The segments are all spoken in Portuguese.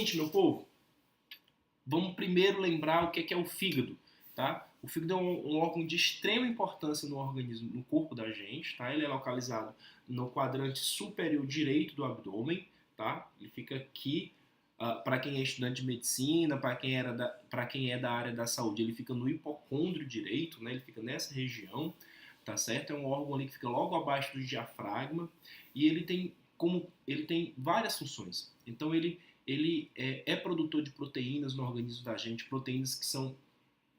seguinte, meu povo, vamos primeiro lembrar o que é o fígado, tá? O fígado é um órgão de extrema importância no organismo, no corpo da gente, tá? Ele é localizado no quadrante superior direito do abdômen, tá? Ele fica aqui, para quem é estudante de medicina, para quem é da área da saúde, ele fica no hipocôndrio direito, né? Ele fica nessa região, tá certo? É um órgão ali que fica logo abaixo do diafragma e ele tem várias funções. Então ele é produtor de proteínas no organismo da gente, proteínas que são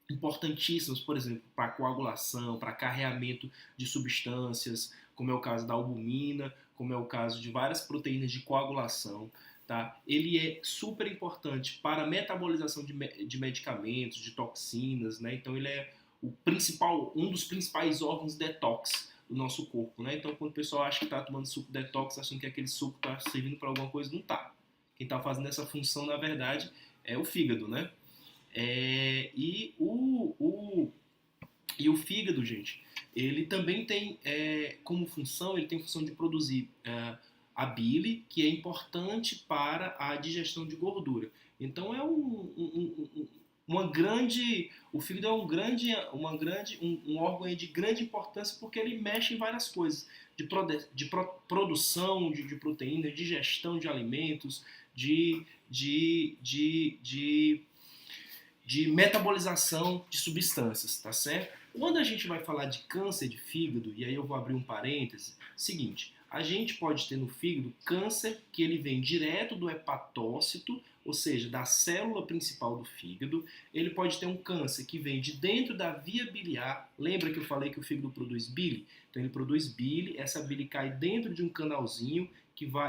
importantíssimas, por exemplo, para coagulação, para carreamento de substâncias, como é o caso da albumina, como é o caso de várias proteínas de coagulação. Tá? Ele é super importante para a metabolização de medicamentos, de toxinas, né? Então ele é um dos principais órgãos detox do nosso corpo, né? Então quando o pessoal acha que está tomando suco detox, achando que aquele suco está servindo para alguma coisa, não está. Quem está fazendo essa função, na verdade, é o fígado, né? E o fígado, gente, ele também tem como função, ele tem função de produzir a bile, que é importante para a digestão de gordura. Então uma grande, o fígado é um órgão de grande importância porque ele mexe em várias coisas, de produção de proteínas, digestão de alimentos, de, de, de, de de metabolização de substâncias, tá certo? Quando a gente vai falar de câncer de fígado, e aí eu vou abrir um parêntese, seguinte, a gente pode ter no fígado câncer que ele vem direto do hepatócito, ou seja, da célula principal do fígado. Ele pode ter um câncer que vem de dentro da via biliar. Lembra que eu falei que o fígado produz bile? Então ele produz bile, essa bile cai dentro de um canalzinho,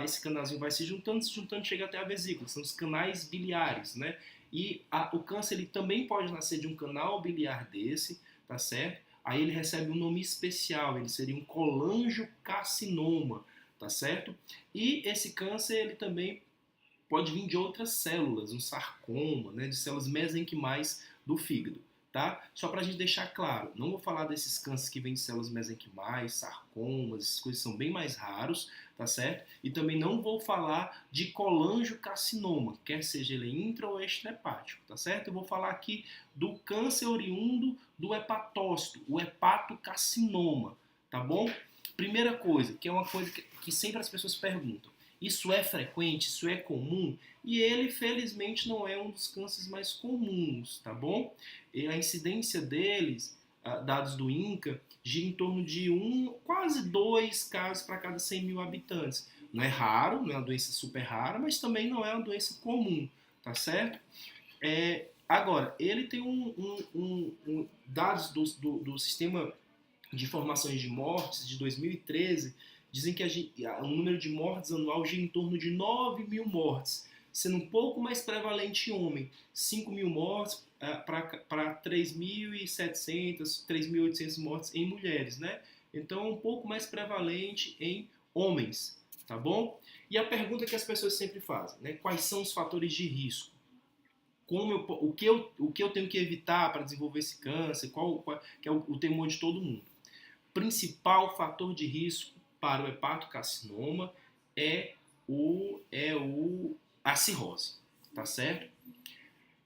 esse canalzinho vai se juntando, chega até a vesícula. São os canais biliares, né? E o câncer ele também pode nascer de um canal biliar desse, tá certo? Aí ele recebe um nome especial, ele seria um colangiocarcinoma, tá certo? E esse câncer ele também pode vir de outras células, um sarcoma, né, de células mesenquimais do fígado, tá? Só para a gente deixar claro, não vou falar desses cânceres que vêm de células mesenquimais, sarcomas, essas coisas são bem mais raros, tá certo? E também não vou falar de colangiocarcinoma, quer seja ele intra ou extrahepático, tá certo? Eu vou falar aqui do câncer oriundo do hepatócito, o hepatocarcinoma, tá bom? Primeira coisa, que é uma coisa que sempre as pessoas perguntam, isso é frequente, isso é comum? E ele, felizmente, não é um dos cânceres mais comuns, tá bom? E a incidência deles, dados do INCA, gira em torno de quase 2 casos para cada 100 mil habitantes. Não é raro, não é uma doença super rara, mas também não é uma doença comum, tá certo? Agora, ele tem dados do Sistema de Informações de Mortes de 2013, dizem que o número de mortes anual gira em torno de 9 mil mortes, sendo um pouco mais prevalente em homem, 5 mil mortes para 3.700, 3.800 mortes em mulheres, né? Então é um pouco mais prevalente em homens, tá bom? E a pergunta que as pessoas sempre fazem, né? Quais são os fatores de risco? O que eu tenho que evitar para desenvolver esse câncer? Que é o temor de todo mundo? Principal fator de risco para o hepatocarcinoma é a cirrose, tá certo?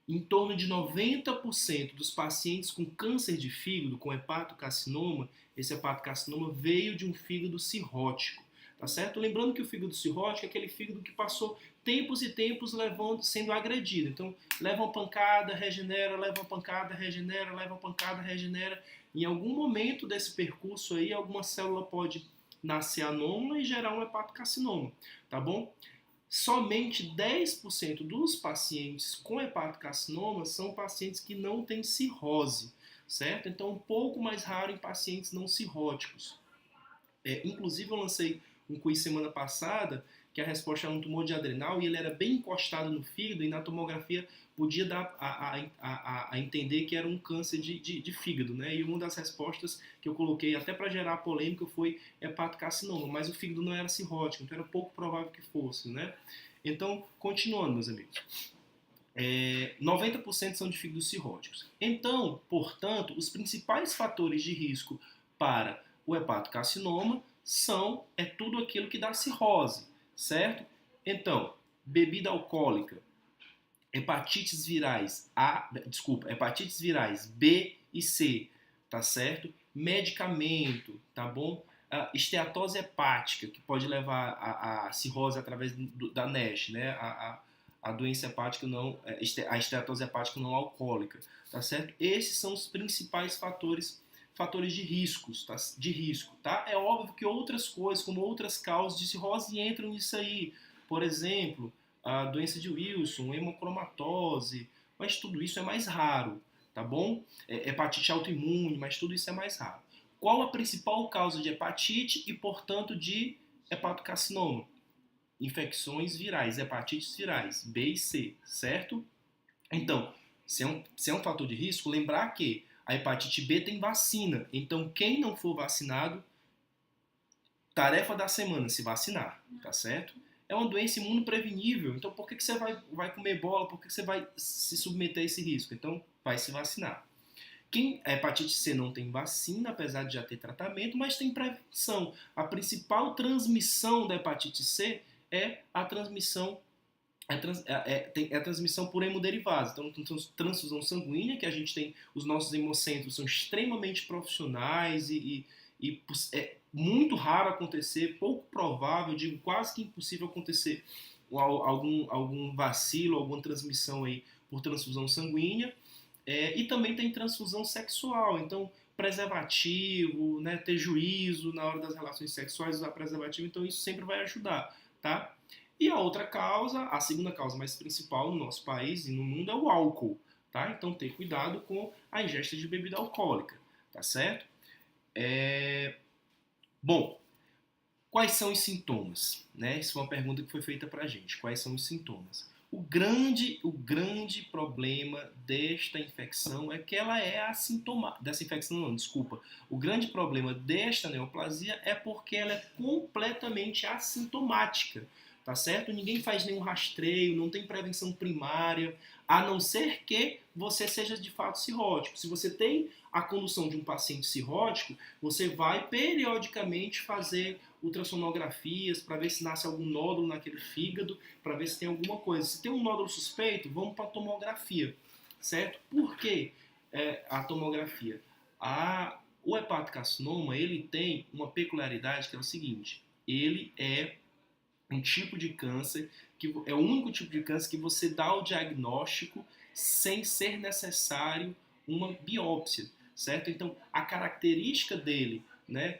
Em torno de 90% dos pacientes com câncer de fígado, com hepatocarcinoma, esse hepatocarcinoma veio de um fígado cirrótico, tá certo? Lembrando que o fígado cirrótico é aquele fígado que passou tempos e tempos sendo agredido. Então, leva uma pancada, regenera, leva uma pancada, regenera, leva uma pancada, regenera. Em algum momento desse percurso aí, alguma célula pode nascer anômala e gerar um hepatocarcinoma, tá bom? Somente 10% dos pacientes com hepatocarcinoma são pacientes que não têm cirrose, certo? Então, um pouco mais raro em pacientes não cirróticos. Inclusive, eu lancei um quiz semana passada, que a resposta era um tumor de adrenal, e ele era bem encostado no fígado, e na tomografia podia dar a entender que era um câncer de fígado, né? E uma das respostas que eu coloquei, até para gerar polêmica, foi hepatocarcinoma, mas o fígado não era cirrótico, então era pouco provável que fosse, né? Então, continuando, meus amigos. 90% são de fígados cirróticos. Então, portanto, os principais fatores de risco para o hepatocarcinoma é tudo aquilo que dá cirrose, certo? Então, bebida alcoólica, hepatites virais hepatites virais B e C, tá certo? Medicamento, tá bom? Esteatose hepática, que pode levar a cirrose através da NASH, né? A doença hepática não, a esteatose hepática não alcoólica, tá certo? Esses são os principais fatores de risco, tá? É óbvio que outras coisas, como outras causas de cirrose, entram nisso aí. Por exemplo, a doença de Wilson, hemocromatose, mas tudo isso é mais raro, tá bom? Hepatite autoimune, mas tudo isso é mais raro. Qual a principal causa de hepatite e, portanto, de hepatocarcinoma? Infecções virais, hepatites virais, B e C, certo? Então, se é um fator de risco, lembrar que a hepatite B tem vacina. Então, quem não for vacinado, tarefa da semana, se vacinar, tá certo? É uma doença imunoprevenível, então por que você vai comer bola? Por que você vai se submeter a esse risco? Então, vai se vacinar. A hepatite C não tem vacina, apesar de já ter tratamento, mas tem prevenção. A principal transmissão da hepatite C é a transmissão a transmissão por hemoderivados. Então, transfusão sanguínea, que a gente tem, os nossos hemocentros são extremamente profissionais e é muito raro acontecer, pouco provável, digo quase que impossível acontecer algum vacilo, alguma transmissão aí por transfusão sanguínea. E também tem transfusão sexual, então preservativo, né, ter juízo na hora das relações sexuais, usar preservativo, então isso sempre vai ajudar, tá? E a outra causa, a segunda causa mais principal no nosso país e no mundo é o álcool, tá? Então ter cuidado com a ingesta de bebida alcoólica, tá certo? Bom, quais são os sintomas? Né? Isso foi uma pergunta que foi feita pra gente. Quais são os sintomas? O grande problema desta infecção é que ela é assintomática. Dessa infecção não, desculpa. O grande problema desta neoplasia é porque ela é completamente assintomática, tá certo? Ninguém faz nenhum rastreio, não tem prevenção primária, a não ser que você seja de fato cirrótico. Se você tem a condução de um paciente cirrótico, você vai periodicamente fazer ultrassonografias para ver se nasce algum nódulo naquele fígado, para ver se tem alguma coisa. Se tem um nódulo suspeito, vamos para a tomografia, certo? Por que a tomografia? O hepatocarcinoma, ele tem uma peculiaridade que é o seguinte, ele é um tipo de câncer, que é o único tipo de câncer que você dá o diagnóstico sem ser necessário uma biópsia, certo? Então, a característica dele, né,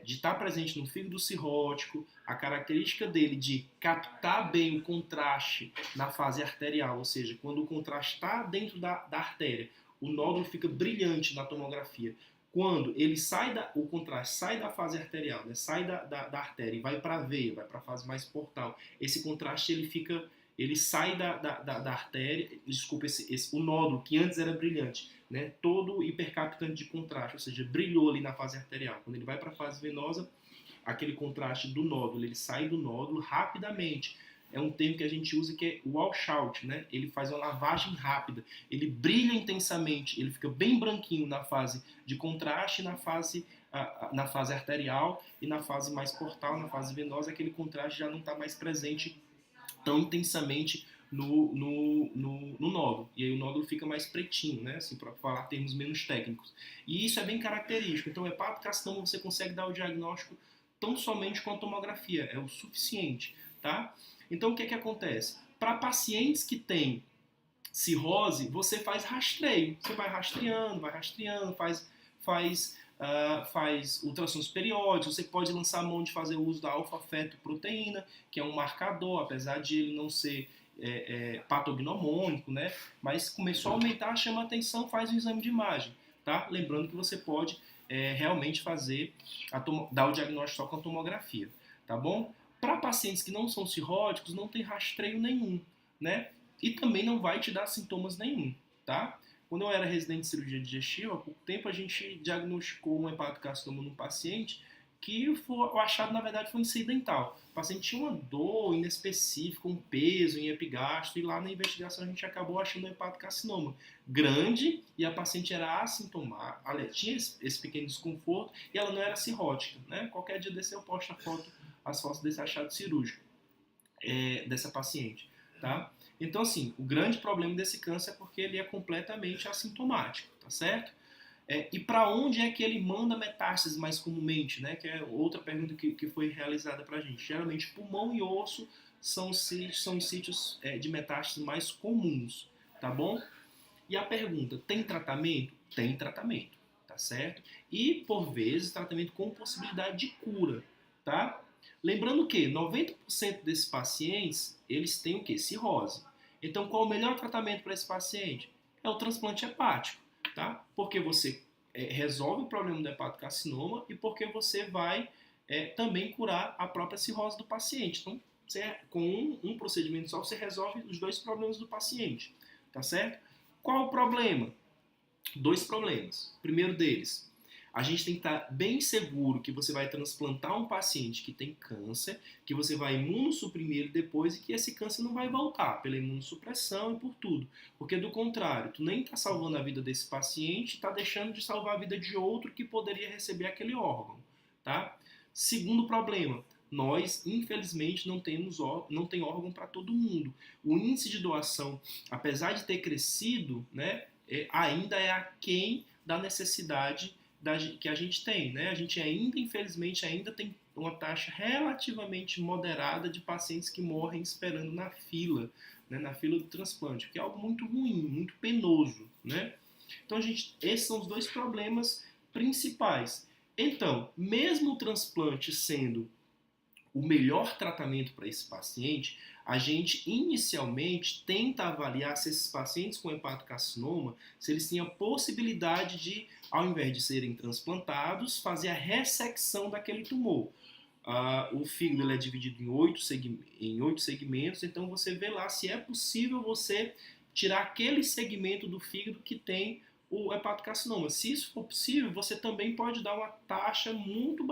de estar presente no fígado cirrótico, a característica dele de captar bem o contraste na fase arterial, ou seja, quando o contraste está dentro da artéria, o nódulo fica brilhante na tomografia. Quando ele o contraste sai da fase arterial, né, sai da artéria e vai para a veia, vai para a fase mais portal, esse contraste ele sai da artéria, desculpa, o nódulo que antes era brilhante, né, todo hipercaptante de contraste, ou seja, brilhou ali na fase arterial. Quando ele vai para a fase venosa, aquele contraste do nódulo, ele sai do nódulo rapidamente. É um termo que a gente usa que é washout, né? Ele faz uma lavagem rápida, ele brilha intensamente, ele fica bem branquinho na fase de contraste, na fase arterial e na fase mais portal, na fase venosa, aquele contraste já não está mais presente tão intensamente no nódulo. E aí o nódulo fica mais pretinho, né? Assim, para falar termos menos técnicos. E isso é bem característico. Então, hepatocarcinoma você consegue dar o diagnóstico tão somente com a tomografia, é o suficiente, tá? Então, o que acontece? Para pacientes que têm cirrose, você faz rastreio. Você vai rastreando, faz ultrassons periódicos, você pode lançar a mão de fazer o uso da alfa-fetoproteína, que é um marcador, apesar de ele não ser patognomônico, né? Mas começou a aumentar, chama a atenção, faz um exame de imagem, tá? Lembrando que você pode realmente dar o diagnóstico só com a tomografia, tá bom? Para pacientes que não são cirróticos, não tem rastreio nenhum, né? E também não vai te dar sintomas nenhum, tá? Quando eu era residente de cirurgia digestiva, há pouco tempo a gente diagnosticou um hepatocarcinoma num paciente que o achado, na verdade, foi incidental. O paciente tinha uma dor inespecífica, um peso em epigastro, e lá na investigação a gente acabou achando um hepatocarcinoma grande, e a paciente era assintomática, tinha esse pequeno desconforto, e ela não era cirrótica, né? Qualquer dia desse eu posto as fotos desse achado cirúrgico dessa paciente, tá? Então, assim, o grande problema desse câncer é porque ele é completamente assintomático, tá certo? E para onde é que ele manda metástases mais comumente, né? Que é outra pergunta que foi realizada para a gente. Geralmente, pulmão e osso são os sítios de metástases mais comuns, tá bom? E a pergunta, tem tratamento? Tem tratamento, tá certo? E, por vezes, tratamento com possibilidade de cura, tá? Lembrando que 90% desses pacientes, eles têm o quê? Cirrose. Então, qual o melhor tratamento para esse paciente? É o transplante hepático, tá? Porque você resolve o problema do hepatocarcinoma e porque você vai também curar a própria cirrose do paciente. Então, com um procedimento só, você resolve os dois problemas do paciente, tá certo? Qual o problema? Dois problemas. O primeiro deles, a gente tem que estar bem seguro que você vai transplantar um paciente que tem câncer, que você vai imunossuprimir depois e que esse câncer não vai voltar pela imunossupressão e por tudo. Porque do contrário, tu nem está salvando a vida desse paciente, está deixando de salvar a vida de outro que poderia receber aquele órgão, tá? Segundo problema, nós, infelizmente, não tem órgão para todo mundo. O índice de doação, apesar de ter crescido, né, ainda é aquém da necessidade que a gente tem. Né? A gente ainda, infelizmente, ainda tem uma taxa relativamente moderada de pacientes que morrem esperando na fila, né, na fila do transplante, que é algo muito ruim, muito penoso. Né? Então, esses são os dois problemas principais. Então, mesmo o transplante sendo o melhor tratamento para esse paciente, a gente inicialmente tenta avaliar se esses pacientes com hepatocarcinoma, se eles têm a possibilidade de, ao invés de serem transplantados, fazer a ressecção daquele tumor. O fígado ele é dividido em 8 segmentos, então você vê lá se é possível você tirar aquele segmento do fígado que tem o hepatocarcinoma. Se isso for possível, você também pode dar uma taxa muito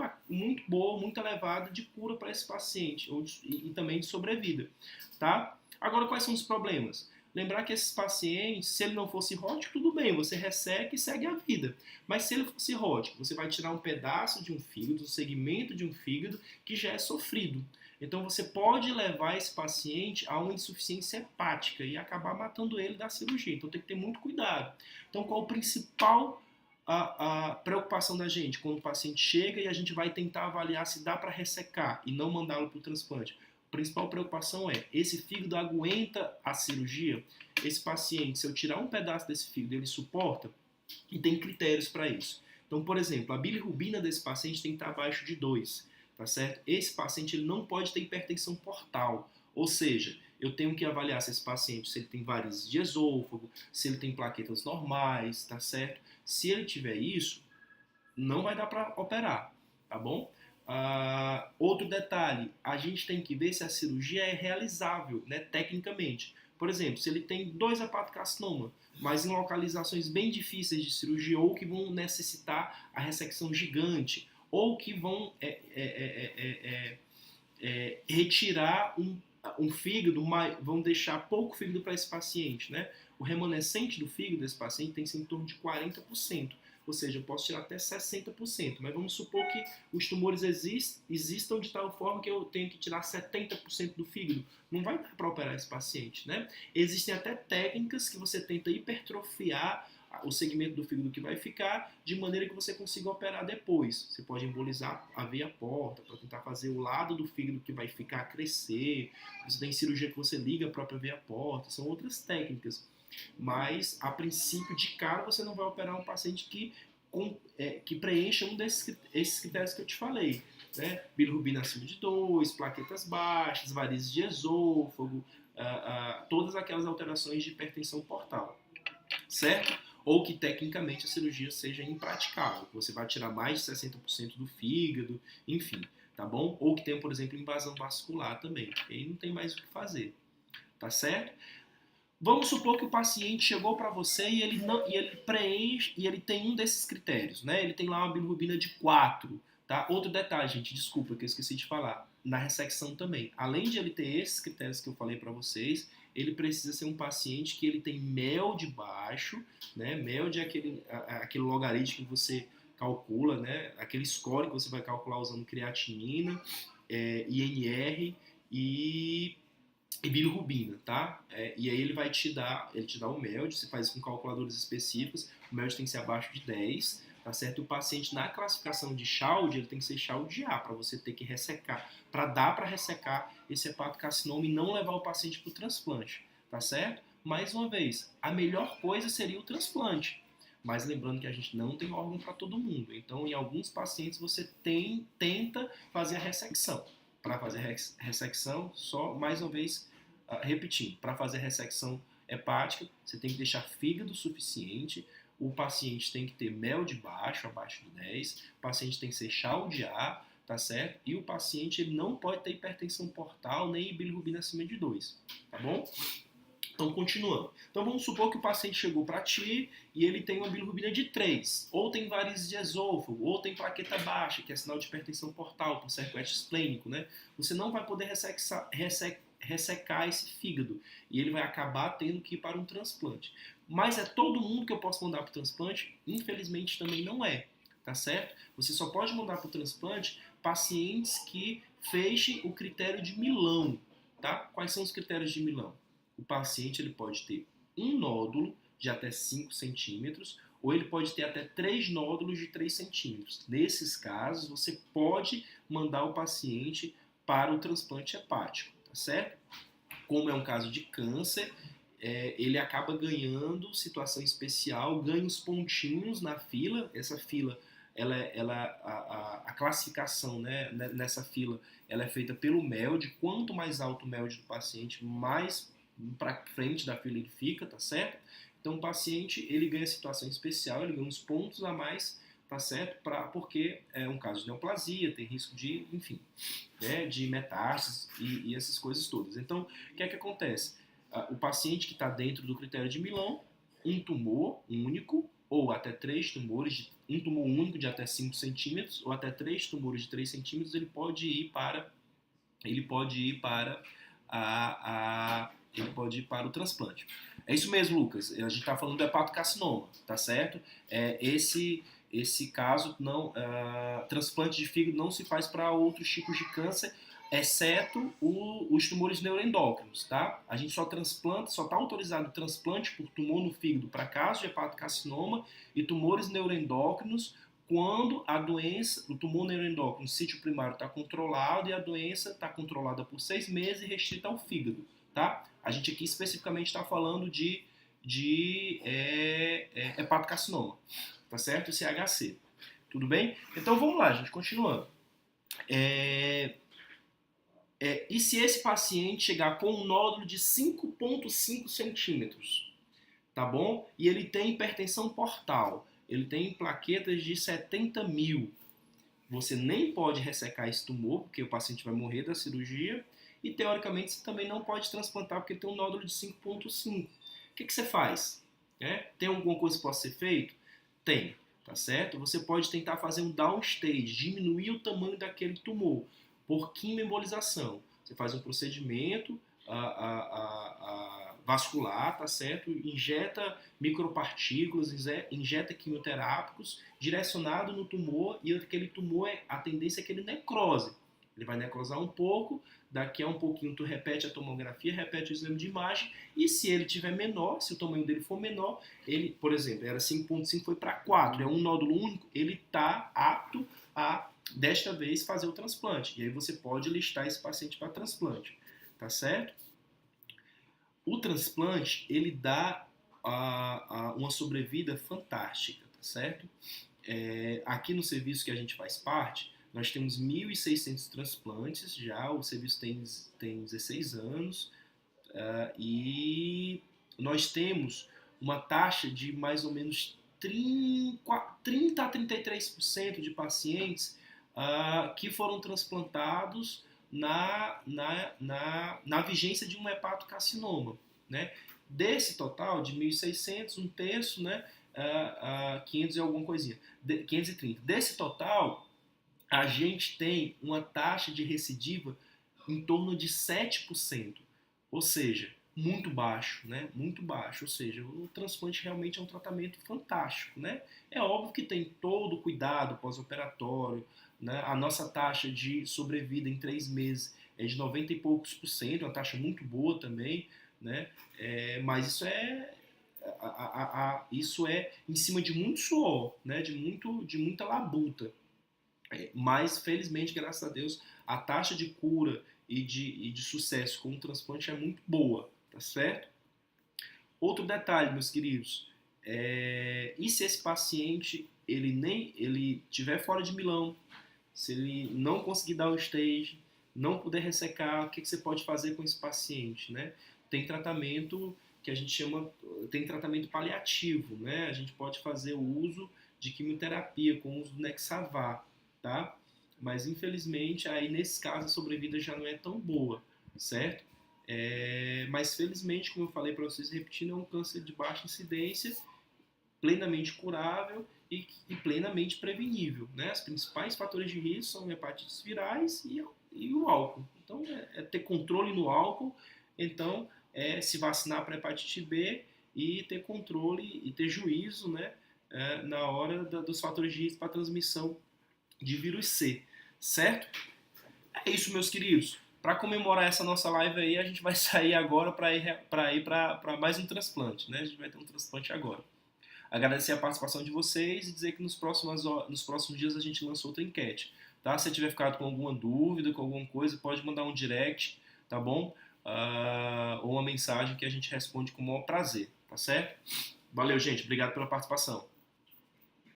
boa, muito elevada de cura para esse paciente e também de sobrevida, tá? Agora, quais são os problemas? Lembrar que esses pacientes, se ele não for cirrótico, tudo bem, você resseca e segue a vida. Mas se ele for cirrótico, você vai tirar um pedaço de um fígado, um segmento de um fígado que já é sofrido. Então você pode levar esse paciente a uma insuficiência hepática e acabar matando ele da cirurgia. Então tem que ter muito cuidado. Então qual a principal a preocupação da gente quando o paciente chega e a gente vai tentar avaliar se dá para ressecar e não mandá-lo para o transplante? A principal preocupação é, esse fígado aguenta a cirurgia? Esse paciente, se eu tirar um pedaço desse fígado, ele suporta? E tem critérios para isso. Então, por exemplo, a bilirrubina desse paciente tem que estar abaixo de 2, tá certo? Esse paciente ele não pode ter hipertensão portal, ou seja, eu tenho que avaliar se esse paciente, se ele tem varizes de esôfago, se ele tem plaquetas normais, tá certo? Se ele tiver isso, não vai dar para operar, tá bom? Outro detalhe, a gente tem que ver se a cirurgia é realizável, né, tecnicamente. Por exemplo, se ele tem 2 hepatocarcinoma, mas em localizações bem difíceis de cirurgia ou que vão necessitar a ressecção gigante, ou que vão retirar um fígado, vão deixar pouco fígado para esse paciente, né? O remanescente do fígado desse paciente tem que ser em torno de 40%. Ou seja, eu posso tirar até 60%, mas vamos supor que os tumores existam de tal forma que eu tenho que tirar 70% do fígado. Não vai dar para operar esse paciente, né? Existem até técnicas que você tenta hipertrofiar o segmento do fígado que vai ficar, de maneira que você consiga operar depois. Você pode embolizar a veia porta para tentar fazer o lado do fígado que vai ficar crescer. Você tem cirurgia que você liga a própria veia porta. São outras técnicas. Mas, a princípio, de cara, você não vai operar um paciente que preencha esses critérios que eu te falei. Né? Bilirrubina acima de 2, plaquetas baixas, varizes de esôfago, todas aquelas alterações de hipertensão portal. Certo? Ou que tecnicamente a cirurgia seja impraticável, que você vai tirar mais de 60% do fígado, enfim, tá bom? Ou que tenha, por exemplo, invasão vascular também, aí não tem mais o que fazer, tá certo? Vamos supor que o paciente chegou para você e ele preenche e ele tem um desses critérios, né? Ele tem lá uma bilirrubina de 4, tá? Outro detalhe, gente, desculpa que eu esqueci de falar, na ressecção também. Além de ele ter esses critérios que eu falei para vocês, ele precisa ser um paciente que ele tem MEL de baixo, né? MEL de aquele logaritmo que você calcula, né? Aquele score que você vai calcular usando creatinina, INR e e bilirrubina, tá? E aí ele te dá o MELD, você faz com calculadores específicos, o MELD tem que ser abaixo de 10, tá certo? E o paciente na classificação de Child, ele tem que ser Child A, para você ter que ressecar, para dar para ressecar esse hepatocarcinoma e não levar o paciente para o transplante, tá certo? Mais uma vez, a melhor coisa seria o transplante, mas lembrando que a gente não tem órgão para todo mundo, então em alguns pacientes você tenta fazer a ressecção. Para fazer ressecção, só mais uma vez repetindo, para fazer ressecção hepática, você tem que deixar fígado suficiente, o paciente tem que ter mel de baixo, abaixo de 10, o paciente tem que ser Child A, tá certo? E o paciente ele não pode ter hipertensão portal nem bilirrubina acima de 2, tá bom? Então, continuando. Então, vamos supor que o paciente chegou para ti e ele tem uma bilirrubina de 3, ou tem varizes de esôfago, ou tem plaqueta baixa, que é sinal de hipertensão portal, por circuito esplênico, né? Você não vai poder ressecar esse fígado e ele vai acabar tendo que ir para um transplante. Mas é todo mundo que eu posso mandar para o transplante? Infelizmente também não é, tá certo? Você só pode mandar para o transplante pacientes que fechem o critério de Milão, tá? Quais são os critérios de Milão? O paciente ele pode ter um nódulo de até 5 centímetros ou ele pode ter até 3 nódulos de 3 centímetros. Nesses casos, você pode mandar o paciente para o transplante hepático, tá certo? Como é um caso de câncer, ele acaba ganhando situação especial, ganha os pontinhos na fila. Essa fila, a classificação, né, nessa fila ela é feita pelo MELD. Quanto mais alto o MELD do paciente, mais para frente da fila ele fica, tá certo? Então o paciente ele ganha situação especial, ele ganha uns pontos a mais, tá certo? Porque é um caso de neoplasia, tem risco de, enfim, né, de metástases e essas coisas todas. Então, o que é que acontece? O paciente que está dentro do critério de Milão, um tumor único, ou até 3 tumores, um tumor único de até 5 centímetros, ou até 3 tumores de 3 centímetros, ele pode ir para ele pode ir para o transplante. É isso mesmo, Lucas. A gente está falando do hepatocarcinoma, tá certo? Esse caso, não, transplante de fígado não se faz para outros tipos de câncer, exceto os tumores neuroendócrinos, tá? A gente só transplanta, só está autorizado o transplante por tumor no fígado para casos de hepatocarcinoma e tumores neuroendócrinos quando a doença, o tumor neuroendócrino, o sítio primário está controlado e a doença está controlada por 6 meses e restrita ao fígado, tá? A gente aqui especificamente está falando de hepatocarcinoma, tá certo? CHC. Tudo bem? Então vamos lá, gente, continuando. E se esse paciente chegar com um nódulo de 5,5 centímetros, tá bom? E ele tem hipertensão portal, ele tem plaquetas de 70 mil, você nem pode ressecar esse tumor, porque o paciente vai morrer da cirurgia, e teoricamente você também não pode transplantar, porque tem um nódulo de 5,5. O que você faz? Tem alguma coisa que possa ser feito? Tem, tá certo? Você pode tentar fazer um downstage, diminuir o tamanho daquele tumor, por quimioembolização. Você faz um procedimento vascular, tá certo? Injeta micropartículas, injeta quimioterápicos direcionado no tumor e aquele tumor, a tendência é que ele necrose. Ele vai necrosar um pouco, daqui a um pouquinho tu repete a tomografia, repete o exame de imagem e se ele tiver menor, se o tamanho dele for menor, ele, por exemplo, era 5,5, foi para 4, é um nódulo único, ele está apto a desta vez fazer o transplante. E aí você pode listar esse paciente para transplante, tá certo? O transplante, ele dá uma sobrevida fantástica, tá certo? Aqui no serviço que a gente faz parte, nós temos 1.600 transplantes já, o serviço tem 16 anos, e nós temos uma taxa de mais ou menos 30 a 33% de pacientes que foram transplantados na vigência de um hepatocarcinoma, né? Desse total de 1.600, um terço, né, 500 e alguma coisinha, 530. Desse total, a gente tem uma taxa de recidiva em torno de 7%, ou seja, muito baixo, né? Muito baixo, ou seja, o transplante realmente é um tratamento fantástico, né? É óbvio que tem todo o cuidado pós-operatório, né? A nossa taxa de sobrevida em 3 meses é de 90 e poucos por cento, uma taxa muito boa também, né? Mas isso é em cima de muito suor, né? De muita labuta. Mas, felizmente, graças a Deus, a taxa de cura e de sucesso com o transplante é muito boa, tá certo? Outro detalhe, meus queridos, e se esse paciente ele tiver fora de Milão, se ele não conseguir dar o stage, não puder ressecar, o que você pode fazer com esse paciente, né? Tem tratamento que a gente chama, tem tratamento paliativo, né? A gente pode fazer o uso de quimioterapia com o uso do Nexavar, tá? Mas infelizmente aí nesse caso a sobrevida já não é tão boa, certo? Mas felizmente, como eu falei para vocês repetindo, é um câncer de baixa incidência, plenamente curável e plenamente prevenível, né? Os principais fatores de risco são hepatites virais e o álcool. Então, ter controle no álcool, então, se vacinar para hepatite B e ter controle e ter juízo, né? Na hora dos fatores de risco para transmissão de vírus C, certo? É isso, meus queridos. Para comemorar essa nossa live aí, a gente vai sair agora para ir para mais um transplante, né? A gente vai ter um transplante agora. Agradecer a participação de vocês e dizer que nos próximos dias a gente lançou outra enquete, tá? Se você tiver ficado com alguma dúvida, com alguma coisa, pode mandar um direct, tá bom? Ou uma mensagem que a gente responde com o maior prazer, tá certo? Valeu, gente. Obrigado pela participação.